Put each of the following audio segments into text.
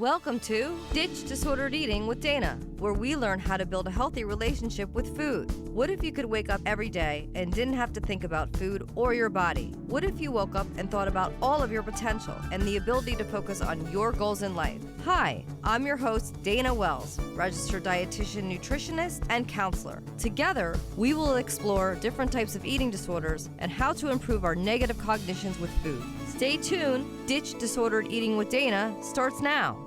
Welcome to Ditch Disordered Eating with Dana, where we learn how to build a healthy relationship with food. What if you could wake up every day and didn't have to think about food or your body? What if you woke up and thought about all of your potential and the ability to focus on your goals in life? Hi, I'm your host, Dana Wells, registered dietitian, nutritionist, and counselor. Together, we will explore different types of eating disorders and how to improve our negative cognitions with food. Stay tuned. Ditch Disordered Eating with Dana starts now.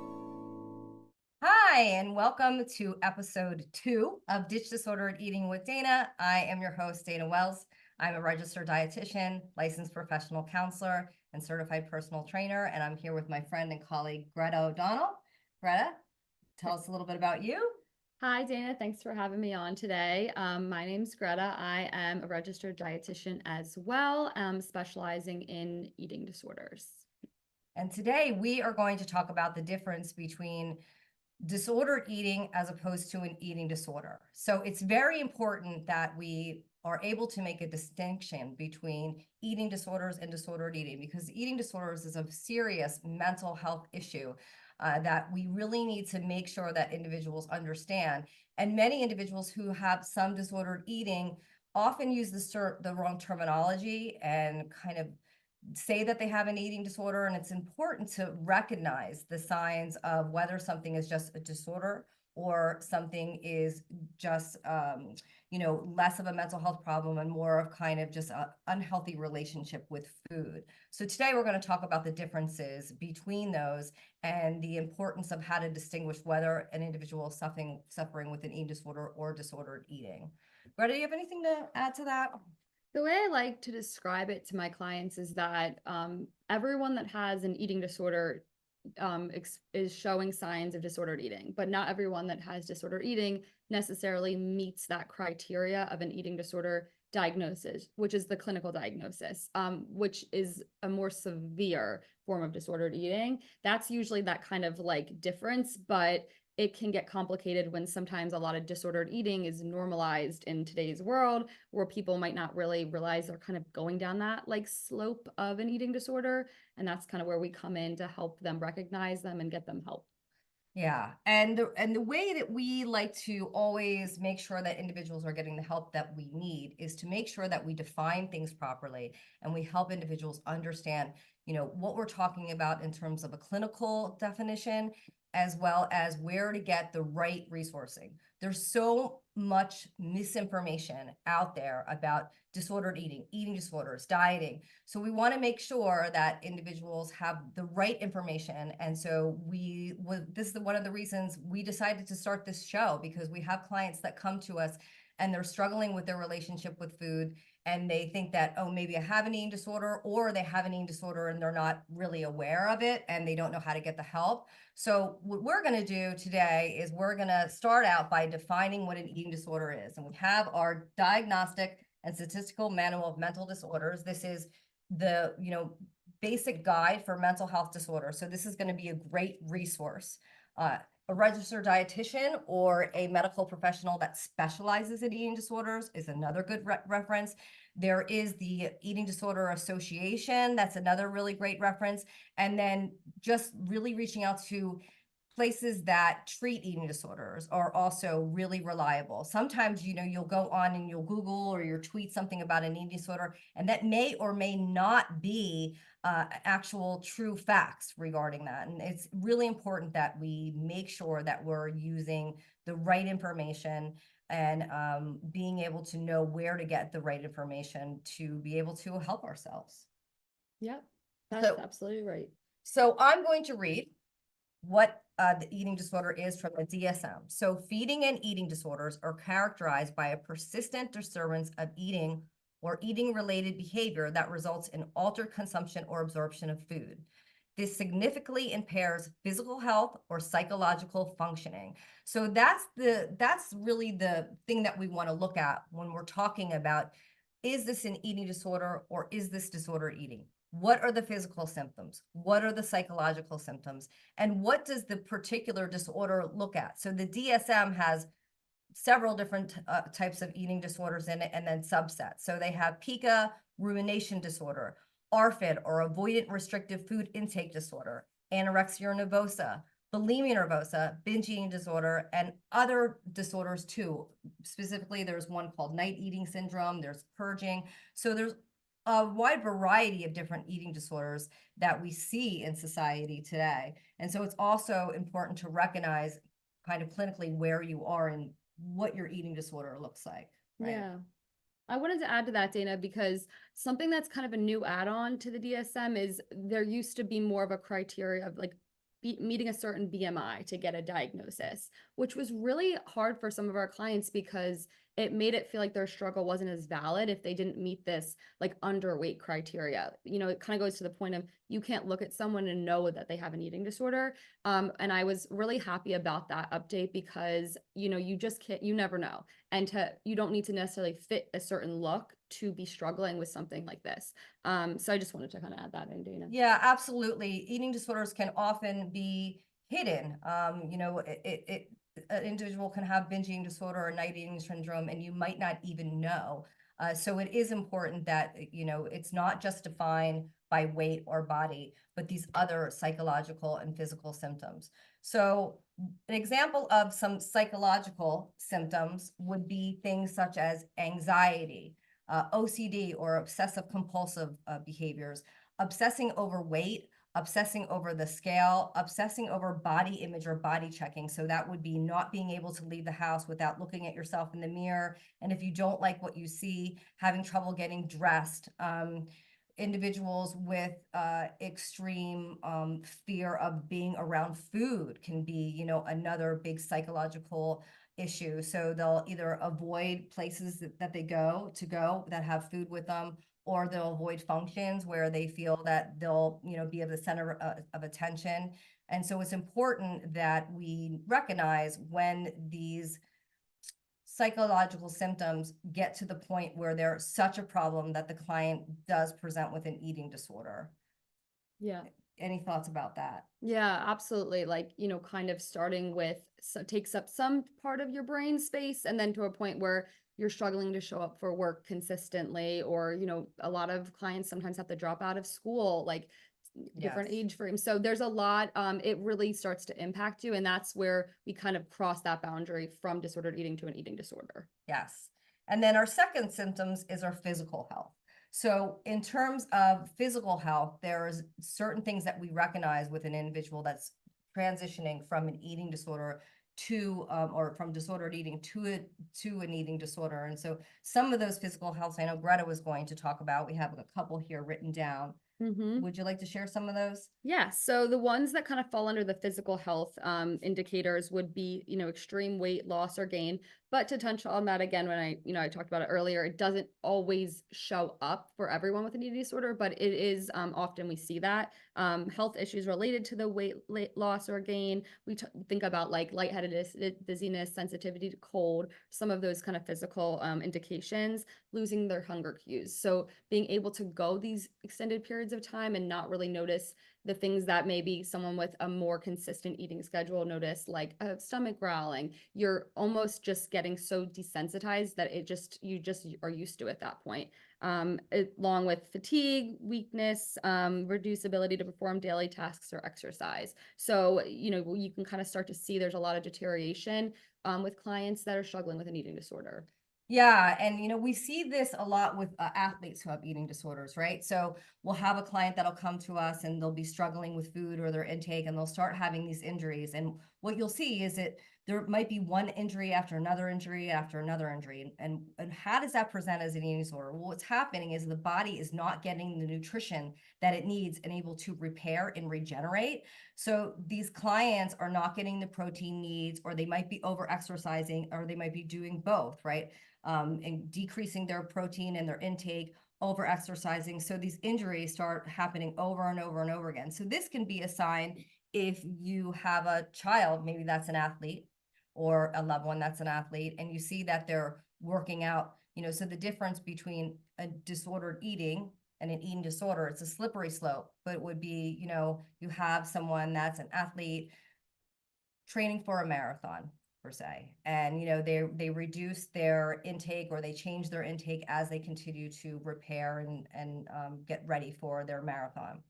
Hi, and welcome to episode 2 of Ditch Disordered Eating with Dana. I am your host, Dana Wells. I'm a registered dietitian, licensed professional counselor, and certified personal trainer. And I'm here with my friend and colleague, Greta O'Donnell. Greta, tell us a little bit about you. Hi, Dana. Thanks for having me on today. My name's Greta. I am a registered dietitian as well, specializing in eating disorders. And today we are going to talk about the difference between disordered eating as opposed to an eating disorder. So it's very important that we are able to make a distinction between eating disorders and disordered eating, because eating disorders is a serious mental health issue that we really need to make sure that individuals understand. And many individuals who have some disordered eating often use the wrong terminology and kind of say that they have an eating disorder. And it's important to recognize the signs of whether something is just a disorder or something is just, less of a mental health problem and more of kind of just an unhealthy relationship with food. So today we're going to talk about the differences between those and the importance of how to distinguish whether an individual is suffering with an eating disorder or disordered eating. Greta, do you have anything to add to that? The way I like to describe it to my clients is that everyone that has an eating disorder is showing signs of disordered eating, but not everyone that has disordered eating necessarily meets that criteria of an eating disorder diagnosis, which is the clinical diagnosis, which is a more severe form of disordered eating. That's usually that kind of like difference, but it can get complicated when sometimes a lot of disordered eating is normalized in today's world, where people might not really realize they're kind of going down that like slope of an eating disorder. And that's kind of where we come in to help them recognize them and get them help. Yeah. And the way that we like to always make sure that individuals are getting the help that we need is to make sure that we define things properly and we help individuals understand, what we're talking about in terms of a clinical definition, as well as where to get the right resourcing. There's so much misinformation out there about disordered eating, eating disorders, dieting. So we want to make sure that individuals have the right information. And so this is one of the reasons we decided to start this show, because we have clients that come to us and they're struggling with their relationship with food. And they think that, oh, maybe I have an eating disorder, or they have an eating disorder and they're not really aware of it and they don't know how to get the help. So what we're going to do today is we're going to start out by defining what an eating disorder is. And we have our diagnostic and statistical manual of mental disorders. This is the, basic guide for mental health disorders. So this is going to be a great resource. A registered dietitian or a medical professional that specializes in eating disorders is another good reference. There is the Eating Disorder Association. That's another really great reference. And then just really reaching out to places that treat eating disorders are also really reliable. Sometimes, you'll go on and you'll Google or you'll tweet something about an eating disorder, and that may or may not be actual true facts regarding that. And it's really important that we make sure that we're using the right information and being able to know where to get the right information to be able to help ourselves. Yep, that's absolutely right. So I'm going to read what the eating disorder is from the DSM. So feeding and eating disorders are characterized by a persistent disturbance of eating or eating-related behavior that results in altered consumption or absorption of food. This significantly impairs physical health or psychological functioning. So that's really the thing that we want to look at when we're talking about, is this an eating disorder or is this disordered eating? What are the physical symptoms? What are the psychological symptoms? And what does the particular disorder look at? So the DSM has several different types of eating disorders in it, and then subsets. So they have pica, rumination disorder, ARFID, or avoidant restrictive food intake disorder, anorexia nervosa, bulimia nervosa, binge eating disorder, and other disorders too. Specifically, there's one called night eating syndrome, there's purging. So there's a wide variety of different eating disorders that we see in society today. And so it's also important to recognize kind of clinically where you are and what your eating disorder looks like, right? Yeah. I wanted to add to that, Dana, because something that's kind of a new add-on to the DSM is there used to be more of a criteria of like meeting a certain BMI to get a diagnosis, which was really hard for some of our clients because it made it feel like their struggle wasn't as valid if they didn't meet this like underweight criteria. You know, it kind of goes to the point of you can't look at someone and know that they have an eating disorder. And I was really happy about that update because, you know, you just can't, you never know. And you don't need to necessarily fit a certain look to be struggling with something like this. So I just wanted to kind of add that in, Dana. Yeah, absolutely. Eating disorders can often be hidden. An individual can have binge eating disorder or night eating syndrome, and you might not even know. So it is important that, it's not just defined by weight or body, but these other psychological and physical symptoms. So an example of some psychological symptoms would be things such as anxiety, OCD or obsessive compulsive behaviors, obsessing over weight, obsessing over the scale, obsessing over body image or body checking. So that would be not being able to leave the house without looking at yourself in the mirror. And if you don't like what you see, having trouble getting dressed. Individuals with extreme fear of being around food can be, another big psychological issue. So they'll either avoid places that they go that have food with them, or they'll avoid functions where they feel that they'll, be the center of attention. And so it's important that we recognize when these psychological symptoms get to the point where they're such a problem that the client does present with an eating disorder. Yeah. Any thoughts about that? Yeah, absolutely. Like, you know, kind of starting with so takes up some part of your brain space and then to a point where you're struggling to show up for work consistently, or, you know, a lot of clients sometimes have to drop out of school, like different Yes. age frames. So there's a lot, it really starts to impact you. And that's where we kind of cross that boundary from disordered eating to an eating disorder. Yes. And then our second symptoms is our physical health. So in terms of physical health, there's certain things that we recognize with an individual that's transitioning from an eating disorder to, or from disordered eating to an eating disorder. And so some of those physical health, I know Greta was going to talk about, we have a couple here written down. Mm-hmm. Would you like to share some of those? Yeah, so the ones that kind of fall under the physical health indicators would be, you know, extreme weight loss or gain. But to touch on that again, when I talked about it earlier, it doesn't always show up for everyone with an eating disorder, but it is often we see that. Health issues related to the weight loss or gain. We think about like lightheadedness, dizziness, sensitivity to cold, some of those kind of physical indications, losing their hunger cues. So being able to go these extended periods of time and not really notice the things that maybe someone with a more consistent eating schedule notice, like a stomach growling, you're almost just getting so desensitized that you just are used to it at that point. Along with fatigue, weakness, reduced ability to perform daily tasks or exercise. So, you know, you can kind of start to see there's a lot of deterioration with clients that are struggling with an eating disorder. Yeah, and we see this a lot with athletes who have eating disorders, right? So we'll have a client that'll come to us and they'll be struggling with food or their intake, and they'll start having these injuries. And what you'll see is that there might be one injury after another injury after another injury. And how does that present as an eating disorder? Well, what's happening is the body is not getting the nutrition that it needs and able to repair and regenerate. So these clients are not getting the protein needs, or they might be over exercising, or they might be doing both, right? And decreasing their protein and their intake, over exercising. So these injuries start happening over and over and over again. So this can be a sign if you have a child, maybe that's an athlete, or a loved one that's an athlete, and you see that they're working out, so the difference between a disordered eating and an eating disorder, it's a slippery slope, but it would be, you have someone that's an athlete training for a marathon per se, and they reduce their intake, or they change their intake as they continue to repair and get ready for their marathon.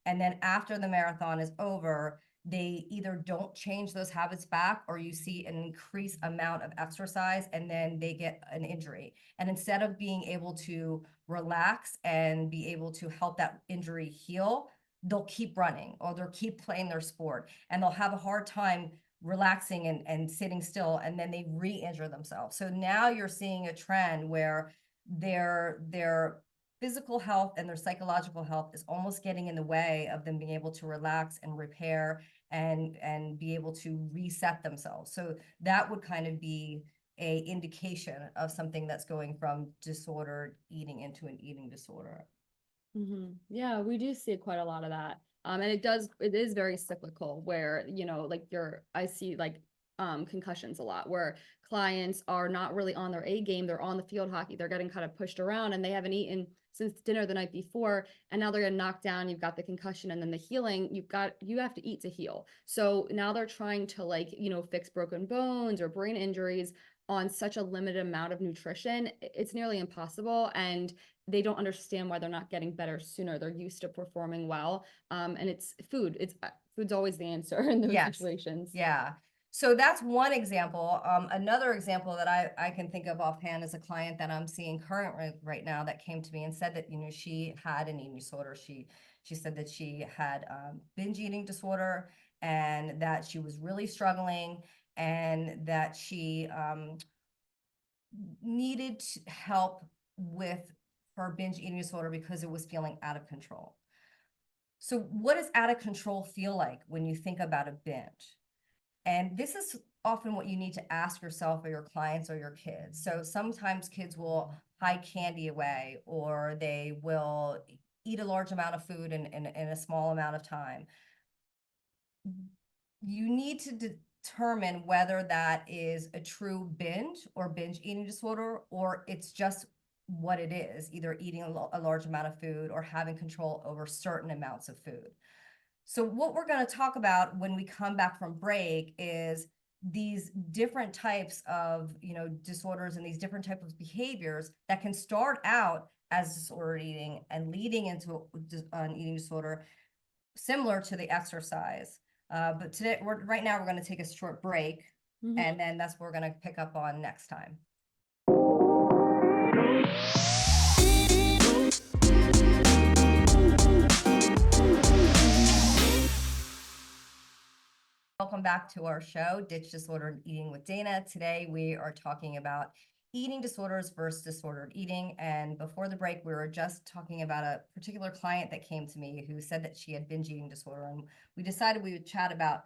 And then after the marathon is over, they either don't change those habits back, or you see an increased amount of exercise and then they get an injury. And instead of being able to relax and be able to help that injury heal, they'll keep running or they'll keep playing their sport, and they'll have a hard time relaxing and sitting still, and then they re-injure themselves. So now you're seeing a trend where their physical health and their psychological health is almost getting in the way of them being able to relax and repair and be able to reset themselves. So that would kind of be a indication of something that's going from disordered eating into an eating disorder. Yeah, we do see quite a lot of that. And it is very cyclical where, like I see like concussions a lot where clients are not really on their A game. They're on the field hockey. They're getting kind of pushed around and they haven't eaten since dinner the night before. And now they're getting knocked down. You've got the concussion and then the healing. You have to eat to heal. So now they're trying to fix broken bones or brain injuries on such a limited amount of nutrition. It's nearly impossible. And they don't understand why they're not getting better sooner. They're used to performing well. And it's food. Food's always the answer in those situations. Yeah. So that's one example. Another example that I can think of offhand is a client that I'm seeing currently right now that came to me and said that, she had an eating disorder. She said that she had binge eating disorder and that she was really struggling and that she needed help with her binge eating disorder because it was feeling out of control. So what does out of control feel like when you think about a binge? And this is often what you need to ask yourself or your clients or your kids. So sometimes kids will hide candy away, or they will eat a large amount of food in a small amount of time. You need to determine whether that is a true binge or binge eating disorder, or it's just what it is, either eating a large amount of food or having control over certain amounts of food. So what we're going to talk about when we come back from break is these different types of, disorders and these different types of behaviors that can start out as disordered eating and leading into an eating disorder, similar to the exercise. But right now, we're going to take a short break, and then that's what we're going to pick up on next time. Welcome back to our show, Ditch Disordered Eating with Dana. Today, we are talking about eating disorders versus disordered eating. And before the break, we were just talking about a particular client that came to me who said that she had binge eating disorder. And we decided we would chat about,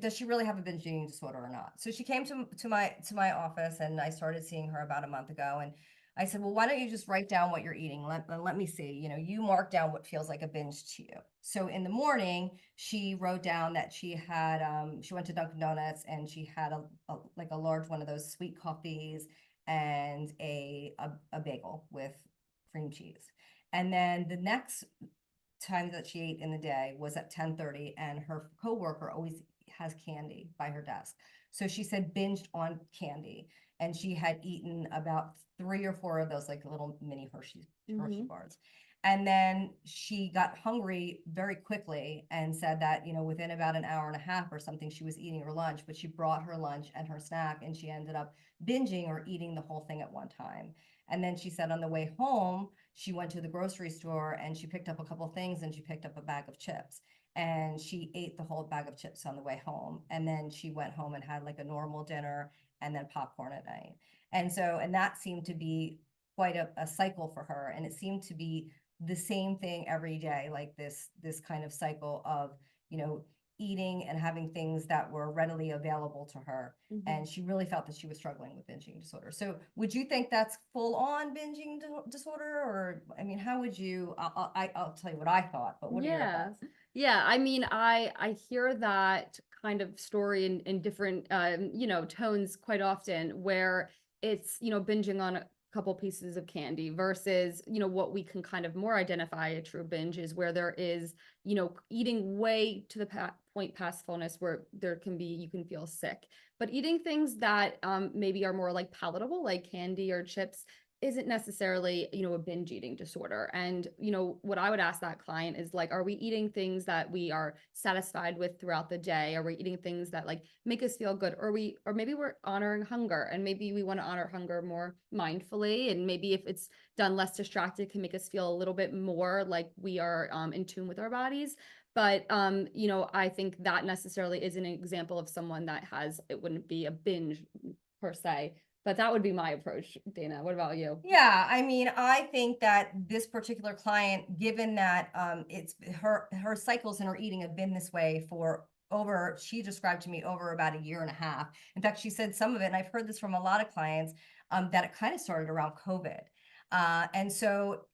does she really have a binge eating disorder or not? So she came to my office, and I started seeing her about a month ago. And I said, well, why don't you just write down what you're eating? Let me see, you mark down what feels like a binge to you. So in the morning, she wrote down that she had, she went to Dunkin' Donuts and she had a large one of those sweet coffees and a bagel with cream cheese. And then the next time that she ate in the day was at 10:30, and her coworker always has candy by her desk. So she said binged on candy, and she had eaten about 3 or 4 of those like little mini Hershey bars. And then she got hungry very quickly and said that, within about an hour and a half or something, she was eating her lunch, but she brought her lunch and her snack, and she ended up binging or eating the whole thing at one time. And then she said on the way home, she went to the grocery store and she picked up a couple things, and she picked up a bag of chips, and she ate the whole bag of chips on the way home. And then she went home and had like a normal dinner and then popcorn at night. And that seemed to be quite a cycle for her. And it seemed to be the same thing every day, like this kind of cycle of, eating and having things that were readily available to her. And she really felt that she was struggling with binge eating disorder. So would you think that's full on binge eating disorder? Or, I mean, how would you, I'll tell you what I thought, but what are your thoughts? Yeah. I mean, I hear that kind of story in different, tones quite often, where it's, binging on a couple pieces of candy versus, what we can kind of more identify a true binge is where there is, eating way to the point past fullness where you can feel sick. But eating things that maybe are more like palatable, like candy or chips, isn't necessarily, a binge eating disorder. And, what I would ask that client is like, are we eating things that we are satisfied with throughout the day? Are we eating things that like make us feel good? Or maybe we're honoring hunger, and maybe we want to honor hunger more mindfully. And maybe if it's done less distracted, can make us feel a little bit more like we are in tune with our bodies. But I think that necessarily isn't an example of someone that has, it wouldn't be a binge per se, but that would be my approach. Dana, what about you? Yeah, I mean, I think that this particular client, given that it's her cycles in her eating have been this way for over, she described to me over about a year and a half. In fact, she said some of it, and I've heard this from a lot of clients, that it kind of started around COVID. And so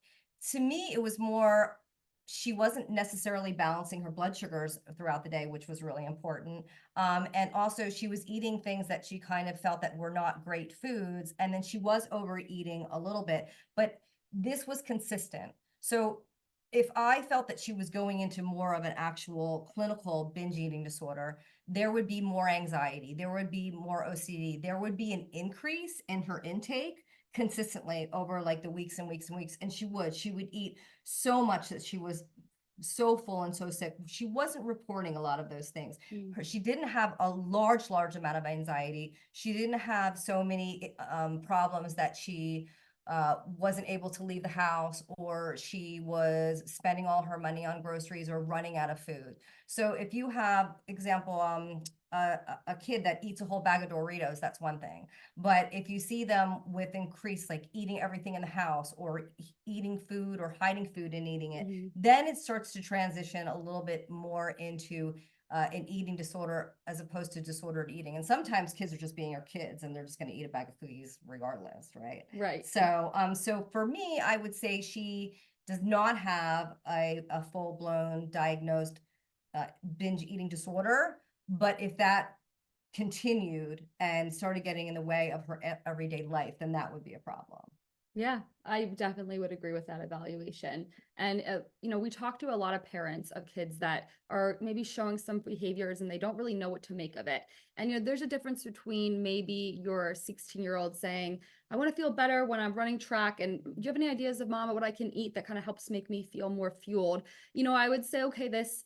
to me, it was more, she wasn't necessarily balancing her blood sugars throughout the day, which was really important. And also she was eating things that she kind of felt that were not great foods. And then she was overeating a little bit, but this was consistent. So if I felt that she was going into more of an actual clinical binge eating disorder, there would be more anxiety, there would be more OCD, there would be an increase in her intake consistently over like the weeks and weeks and weeks. And she would eat so much that she was so full and so sick. She wasn't reporting a lot of those things. Mm. She didn't have a large amount of anxiety. She didn't have so many problems that she wasn't able to leave the house, or she was spending all her money on groceries or running out of food. So if you have, example, a kid that eats a whole bag of Doritos, that's one thing. But if you see them with increased, like eating everything in the house, or eating food or hiding food and eating it, Mhm. then it starts to transition a little bit more into an eating disorder as opposed to disordered eating. And sometimes kids are just being our kids and they're just going to eat a bag of cookies regardless, right? Right. So for me, I would say she does not have a full-blown diagnosed binge eating disorder, but if that continued and started getting in the way of her everyday life, then that would be a problem. Yeah, I definitely would agree with that evaluation. And, we talk to a lot of parents of kids that are maybe showing some behaviors and they don't really know what to make of it. And, there's a difference between maybe your 16-year-old saying, I want to feel better when I'm running track. And do you have any ideas of mom of what I can eat that kind of helps make me feel more fueled? I would say, okay, this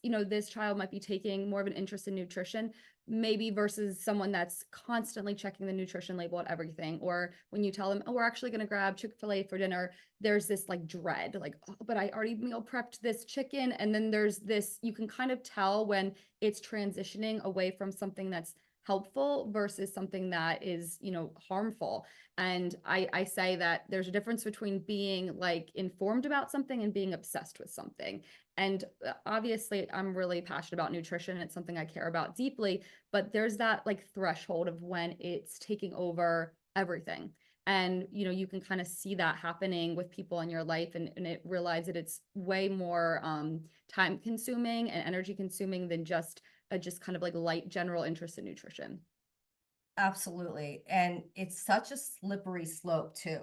child might be taking more of an interest in nutrition, maybe versus someone that's constantly checking the nutrition label at everything. Or when you tell them, oh, we're actually going to grab Chick-fil-A for dinner, there's this like dread, like, oh, but I already meal prepped this chicken. And then there's this, you can kind of tell when it's transitioning away from something that's helpful versus something that is, harmful. And I say that there's a difference between being like informed about something and being obsessed with something. And obviously, I'm really passionate about nutrition. It's something I care about deeply, but there's that like threshold of when it's taking over everything. And you can kind of see that happening with people in your life, and it realize that it's way more time consuming and energy consuming than just a just kind of like light general interest in nutrition. Absolutely. And it's such a slippery slope too,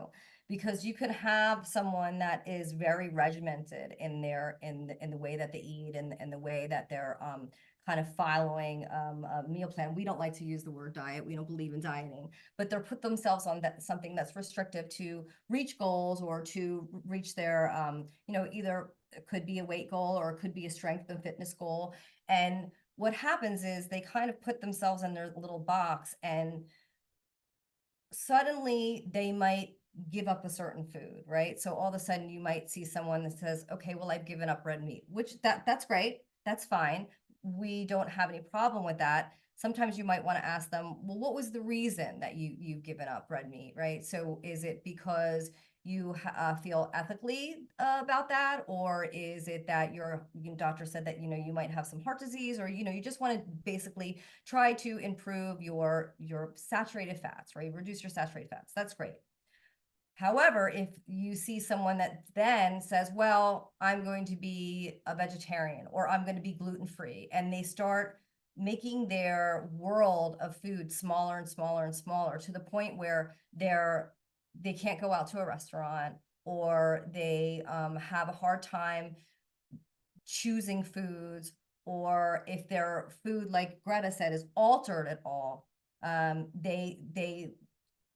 because you could have someone that is very regimented in the way that they eat, and the way that they're kind of following a meal plan. We don't like to use the word diet. We don't believe in dieting, but they're put themselves on that something that's restrictive to reach goals, or to reach their either it could be a weight goal or it could be a strength and fitness goal. And what happens is they kind of put themselves in their little box, and suddenly they might give up a certain food, right? So all of a sudden you might see someone that says, okay, well, I've given up red meat, which that's great. That's fine. We don't have any problem with that. Sometimes you might want to ask them, well, what was the reason that you've given up red meat, right? So is it because you feel ethically about that, or is it that your doctor said that you might have some heart disease, or you just want to basically try to improve your saturated fats, right? Reduce your saturated fats. That's great. However, if you see someone that then says, well, I'm going to be a vegetarian, or I'm going to be gluten-free, and they start making their world of food smaller and smaller and smaller, to the point where they can't go out to a restaurant, or they have a hard time choosing foods, or if their food, like Greta said, is altered at all, they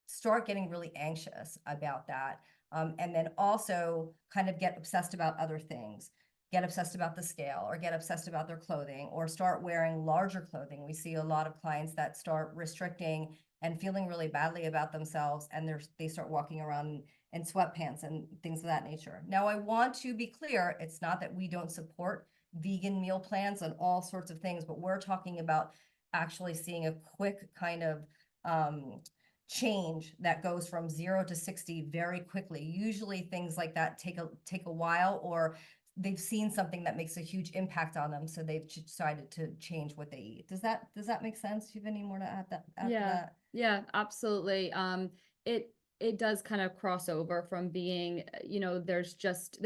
start getting really anxious about that. And then also kind of get obsessed about other things, get obsessed about the scale, or get obsessed about their clothing, or start wearing larger clothing. We see a lot of clients that start restricting and feeling really badly about themselves, and they start walking around in sweatpants and things of that nature. Now, I want to be clear, it's not that we don't support vegan meal plans and all sorts of things, but we're talking about actually seeing a quick kind of change that goes from 0 to 60 very quickly. Usually things like that take a while, or they've seen something that makes a huge impact on them, so they've decided to change what they eat. Does that make sense? Do you have any more to add that after Yeah, that? yeah, absolutely. It does kind of cross over from being, there's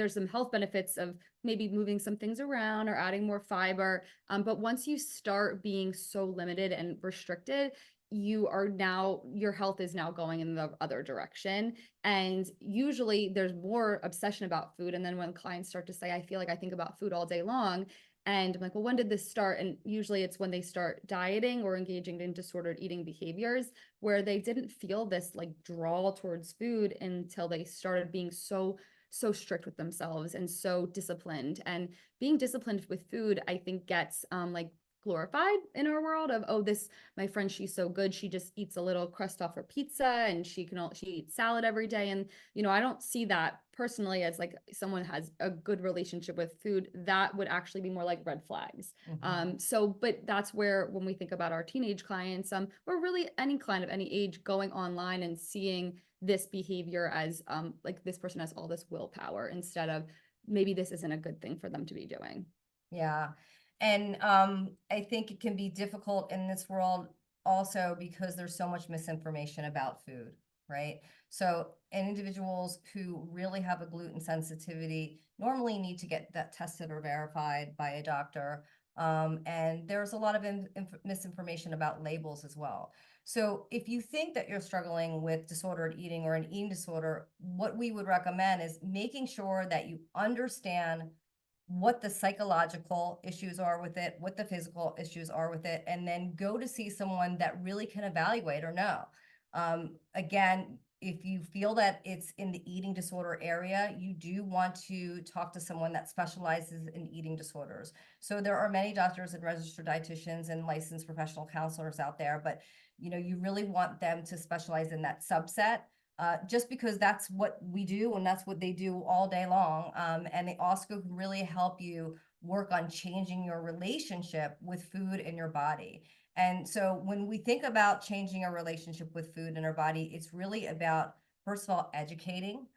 some health benefits of maybe moving some things around or adding more fiber. But once you start being so limited and restricted, your health is now going in the other direction. And usually there's more obsession about food. And then when clients start to say, I feel like I think about food all day long, and I'm like, well, when did this start? And usually it's when they start dieting or engaging in disordered eating behaviors, where they didn't feel this like draw towards food until they started being so strict with themselves and so disciplined. And being disciplined with food, I think, gets like glorified in our world of, oh, this, my friend, she's so good, she just eats a little crust off her pizza and she eats salad every day. And I don't see that personally as like someone has a good relationship with food. That would actually be more like red flags. But that's where, when we think about our teenage clients, or really any client of any age, going online and seeing this behavior as like this person has all this willpower, instead of maybe this isn't a good thing for them to be doing. Yeah. And I think it can be difficult in this world also because there's so much misinformation about food, right? So, and individuals who really have a gluten sensitivity normally need to get that tested or verified by a doctor. And there's a lot of misinformation about labels as well. So, if you think that you're struggling with disordered eating or an eating disorder, what we would recommend is making sure that you understand what the psychological issues are with it, what the physical issues are with it, and then go to see someone that really can evaluate or know. Again, if you feel that it's in the eating disorder area, you do want to talk to someone that specializes in eating disorders. So there are many doctors and registered dietitians and licensed professional counselors out there, but you really want them to specialize in that subset, just because that's what we do and that's what they do all day long. And they also can really help you work on changing your relationship with food in your body. And so when we think about changing our relationship with food in our body, it's really about, first of all, educating,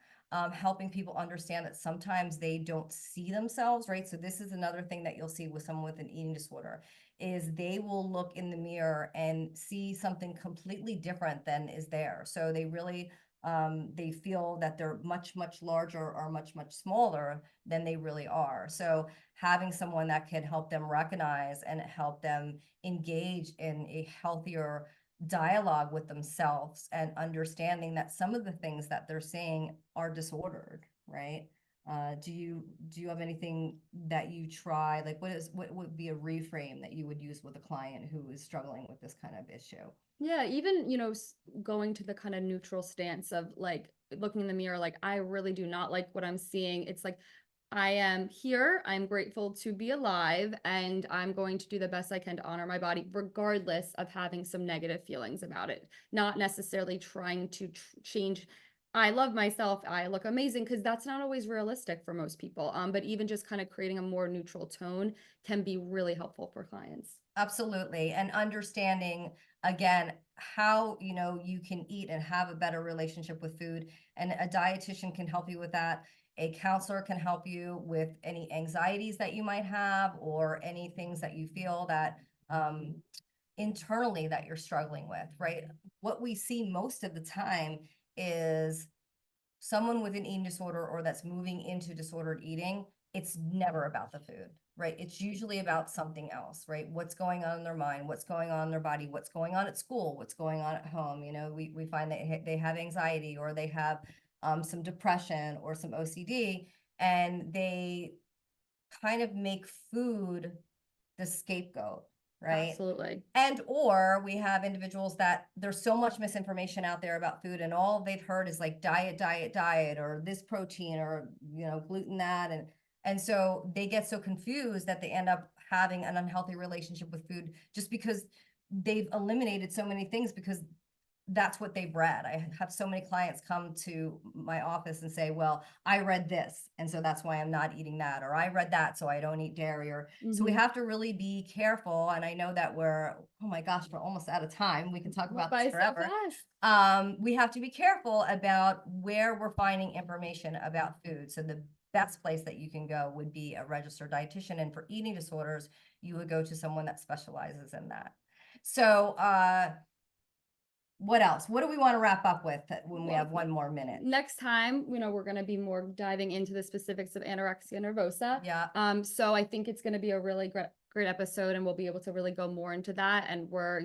helping people understand that sometimes they don't see themselves, right? So this is another thing that you'll see with someone with an eating disorder, is they will look in the mirror and see something completely different than is there. So they feel that they're much, much larger or much, much smaller than they really are. So having someone that can help them recognize and help them engage in a healthier dialogue with themselves, and understanding that some of the things that they're saying are disordered, right? Do you have anything that you try? Like, what would be a reframe that you would use with a client who is struggling with this kind of issue? Yeah, even, going to the kind of neutral stance of like looking in the mirror, like, I really do not like what I'm seeing. It's like, I am here, I'm grateful to be alive, and I'm going to do the best I can to honor my body, regardless of having some negative feelings about it. Not necessarily trying to change. I love myself, I look amazing, because that's not always realistic for most people. But even just kind of creating a more neutral tone can be really helpful for clients. Absolutely. And understanding, again, how you can eat and have a better relationship with food. And a dietitian can help you with that. A counselor can help you with any anxieties that you might have, or any things that you feel that internally that you're struggling with, right? What we see most of the time is someone with an eating disorder or that's moving into disordered eating, it's never about the food, right? It's usually about something else, right? What's going on in their mind, what's going on in their body, what's going on at school, what's going on at home. We find that they have anxiety, or they have some depression or some OCD, and they kind of make food the scapegoat, right? Absolutely. And or we have individuals that there's so much misinformation out there about food, and all they've heard is like diet, diet, diet, or this protein, or gluten that, and so they get so confused that they end up having an unhealthy relationship with food just because they've eliminated so many things because that's what they've read. I have so many clients come to my office and say, well, I read this, and so that's why I'm not eating that, or I read that, so I don't eat dairy, or so we have to really be careful. And I know that we're, oh my gosh, we're almost out of time. We can talk about this forever. We have to be careful about where we're finding information about food. So the best place that you can go would be a registered dietitian. And for eating disorders, you would go to someone that specializes in that. So, what else? What do we want to wrap up with when we have one more minute? Next time, we're going to be more diving into the specifics of anorexia nervosa. Yeah. So I think it's going to be a really great episode, and we'll be able to really go more into that. And we're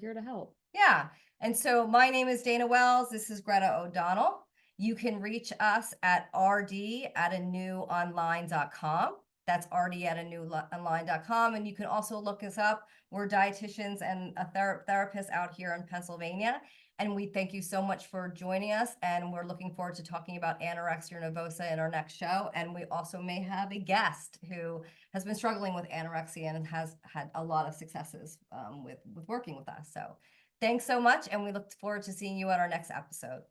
here to help. Yeah. And so my name is Dana Wells. This is Greta O'Donnell. You can reach us at rd@anewonline.com. That's rd@anewonline.com. And you can also look us up. We're dietitians and a therapist out here in Pennsylvania. And we thank you so much for joining us. And we're looking forward to talking about anorexia nervosa in our next show. And we also may have a guest who has been struggling with anorexia and has had a lot of successes with working with us. So thanks so much. And we look forward to seeing you at our next episode.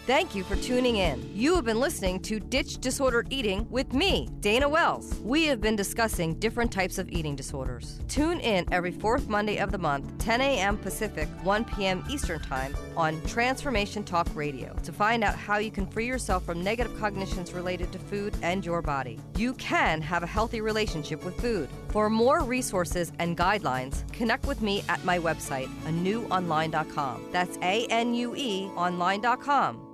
Thank you for tuning in. You have been listening to Ditch Disordered Eating with me, Dana Wells. We have been discussing different types of eating disorders. Tune in every fourth Monday of the month, 10 a.m. Pacific, 1 p.m. Eastern Time on Transformation Talk Radio to find out how you can free yourself from negative cognitions related to food and your body. You can have a healthy relationship with food. For more resources and guidelines, connect with me at my website, anewonline.com. That's ANUE online.com.